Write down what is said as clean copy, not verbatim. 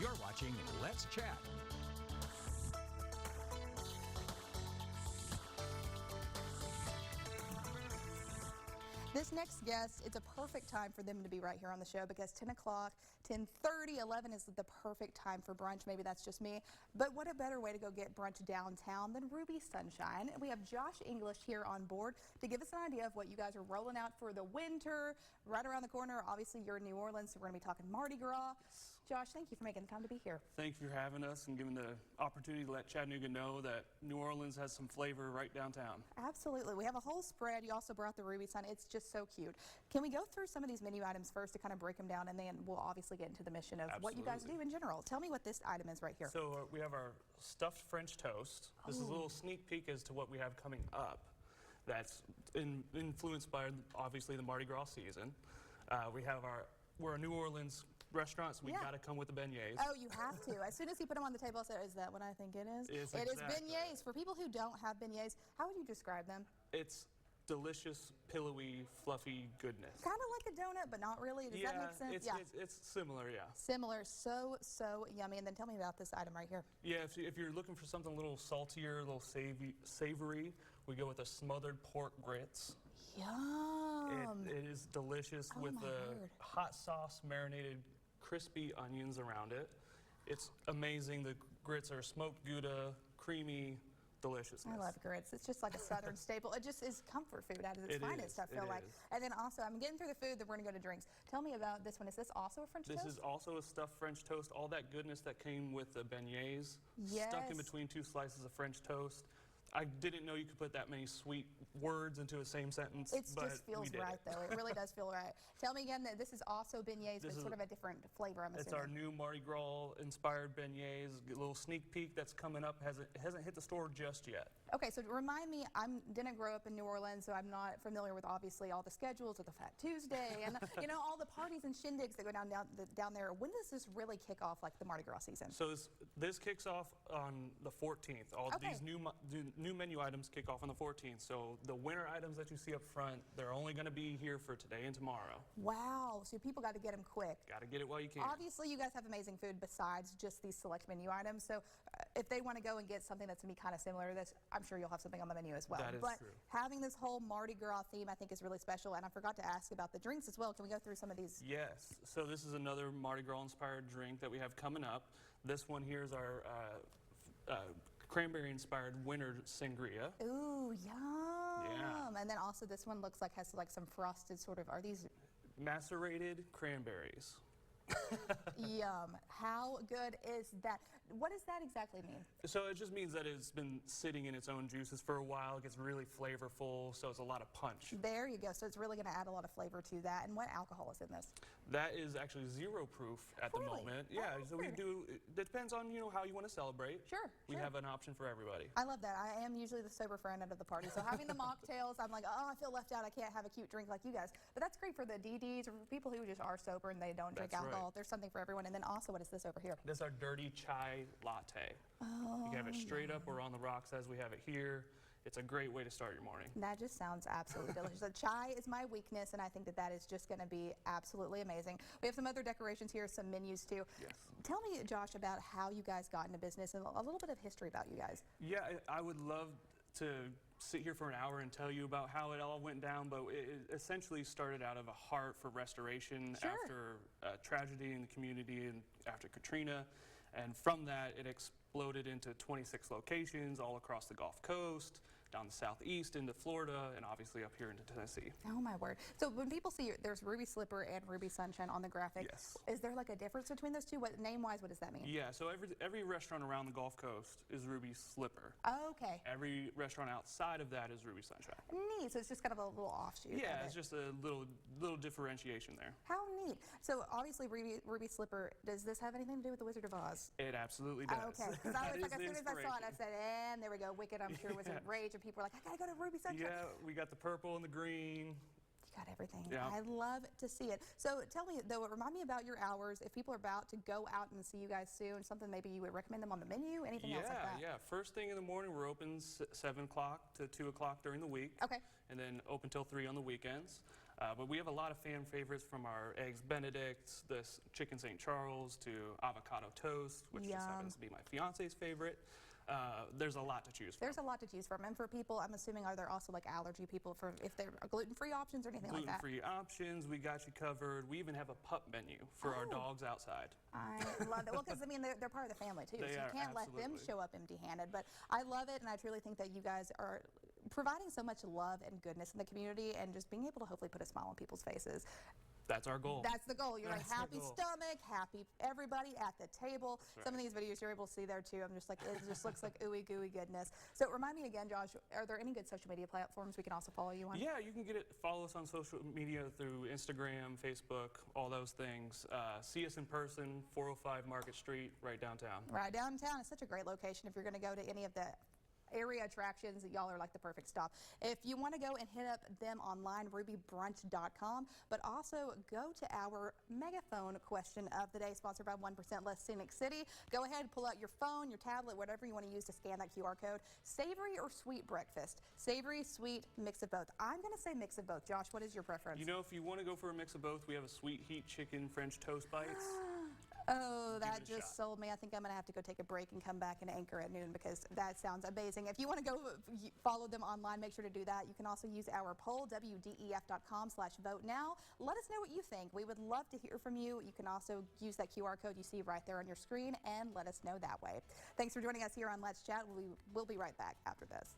You're watching Let's Chat. This next guest, it's a perfect time for them to be right here on the show because 10 o'clock, 10:30, 11 is the perfect time for brunch. Maybe that's just me. But what a better way to go get brunch downtown than Ruby Sunshine. We have Josh English here on board to give us an idea of what you guys are rolling out for the winter. Right around the corner, obviously you're in New Orleans, so we're going to be talking Mardi Gras. Josh, thank you for making the time to be here. Thank you for having us and giving the opportunity to let Chattanooga know that New Orleans has some flavor right downtown. Absolutely. We have a whole spread. You also brought the Ruby Sun. It's just so cute. Can we go through some of these menu items first to kind of break them down, and then we'll obviously get into the mission of what you guys do in general. Tell me what this item is right here. So we have our stuffed French toast. This is a little sneak peek as to what we have coming up. That's influenced by, obviously, the Mardi Gras season. We're a New Orleans restaurant, so we got to come with the beignets. Oh, you have to. As soon as he put them on the table, I said, is that what I think it is? It is exactly. beignets. For people who don't have beignets, how would you describe them? It's delicious, pillowy, fluffy goodness. Kind of like a donut, but not really. Does that make sense? It's similar, yeah. Similar, so yummy. And then tell me about this item right here. Yeah, if you're looking for something a little saltier, a little savory, we go with a smothered pork grits. Yum! It is delicious with the hot sauce marinated crispy onions around it. It's amazing. The grits are smoked Gouda, creamy deliciousness. I love grits. It's just like a southern staple. It just is comfort food at its finest, I feel like. And then also, I'm getting through the food, then we're going to go to drinks. Tell me about this one. Is this also a French toast? This is also a stuffed French toast. All that goodness that came with the beignets, stuck in between two slices of French toast. I didn't know you could put that many sweet words into the same sentence. It just feels right, though. It really does feel right. Tell me again that this is also beignets, but sort of a different flavor, I'm assuming. It's our new Mardi Gras-inspired beignets. A little sneak peek that's coming up. It hasn't hit the store just yet. Okay, so remind me, I didn't grow up in New Orleans, so I'm not familiar with, obviously, all the schedules of the Fat Tuesday and, you know, all the parties and shindigs that go down there. When does this really kick off, like the Mardi Gras season? So this kicks off on the 14th. All these new menu items kick off on the 14th. So the winter items that you see up front, they're only going to be here for today and tomorrow. Wow, so people got to get them quick. Got to get it while you can. Obviously, you guys have amazing food besides just these select menu items. So if they want to go and get something that's going to be kind of similar to this, I'm sure you'll have something on the menu as well. That is true. Having this whole Mardi Gras theme, I think, is really special. And I forgot to ask about the drinks as well. Can we go through some of these? Yes. So this is another Mardi Gras inspired drink that we have coming up. This one here is our cranberry-inspired winter sangria. Ooh, yum! Yeah. And then also this one looks like has like some frosted sort of. Are these macerated cranberries? Yum! How good is that? What does that exactly mean? So it just means that it's been sitting in its own juices for a while. It gets really flavorful, so it's a lot of punch. There you go. So it's really going to add a lot of flavor to that. And what alcohol is in this? That is actually 0 proof at the moment. Yeah. So we do. It depends on how you want to celebrate. Sure. We have an option for everybody. I love that. I am usually the sober friend out of the party, so having the mocktails, I'm like, oh, I feel left out. I can't have a cute drink like you guys. But that's great for the DDs or for people who just are sober and they don't drink alcohol. Right. There's something for everyone. And then also, what is this over here? This is our dirty chai latte. Oh, you can have it straight up or on the rocks as we have it here. It's a great way to start your morning. That just sounds absolutely delicious. The chai is my weakness, and I think that is just going to be absolutely amazing. We have some other decorations here, some menus too. Yes. Tell me, Josh, about how you guys got into business and a little bit of history about you guys. Yeah, I would love to sit here for an hour and tell you about how it all went down, but it essentially started out of a heart for restoration after tragedy in the community and after Katrina. And from that, it exploded into 26 locations all across the Gulf Coast, down the southeast into Florida, and obviously up here into Tennessee. Oh my word. So when people see there's Ruby Slipper and Ruby Sunshine on the graphic, is there like a difference between those two? Name-wise, what does that mean? Yeah, so every restaurant around the Gulf Coast is Ruby Slipper. Okay. Every restaurant outside of that is Ruby Sunshine. Neat. So it's just kind of a little offshoot. Yeah, it's just a little differentiation there. How neat. So obviously Ruby Slipper, does this have anything to do with the Wizard of Oz? It absolutely does. Okay. Because I was like, as soon as I saw it, I said, and there we go, Wicked, I'm sure was a rage. People were like, I gotta go to Ruby Sunshine. Yeah, we got the purple and the green. You got everything. Yeah. I love to see it. So tell me, though, remind me about your hours. If people are about to go out and see you guys soon, something maybe you would recommend them on the menu, anything else like that? Yeah. First thing in the morning, we're open 7 o'clock to 2 o'clock during the week. Okay. And then open till 3 on the weekends. But we have a lot of fan favorites, from our Eggs Benedict, this Chicken St. Charles, to avocado toast, which just happens to be my fiance's favorite. There's a lot to choose from. There's a lot to choose from. And for people, I'm assuming, are there also like allergy people for if they're gluten-free options or anything like that? Gluten-free options, we got you covered. We even have a pup menu for our dogs outside. I love it. Well, because I mean, they're part of the family too, so you can't let them show up empty-handed. But I love it, and I truly think that you guys are providing so much love and goodness in the community, and just being able to hopefully put a smile on people's faces. That's our goal. That's the goal. You're like happy stomach, happy everybody at the table. Right. Some of these videos you're able to see there too. I'm just like, it just looks like ooey gooey goodness. So remind me again, Josh, are there any good social media platforms we can also follow you on? Yeah, you can follow us on social media through Instagram, Facebook, all those things. See us in person, 405 Market Street, right downtown. Right downtown. It's such a great location if you're going to go to any of the area attractions. Y'all are like the perfect stop. If you want to go and hit up them online, rubybrunch.com, but also go to our megaphone question of the day, sponsored by 1% Less Scenic City. Go ahead, pull out your phone, your tablet, whatever you want to use to scan that QR code. Savory or sweet breakfast? Savory, sweet, mix of both. I'm going to say mix of both. Josh, what is your preference? You know, if you want to go for a mix of both, we have a sweet heat chicken French toast bites. Oh, that just sold me. I think I'm going to have to go take a break and come back and anchor at noon, because that sounds amazing. If you want to go follow them online, make sure to do that. You can also use our poll, wdef.com/vote now. Let us know what you think. We would love to hear from you. You can also use that QR code you see right there on your screen and let us know that way. Thanks for joining us here on Let's Chat. We'll be right back after this.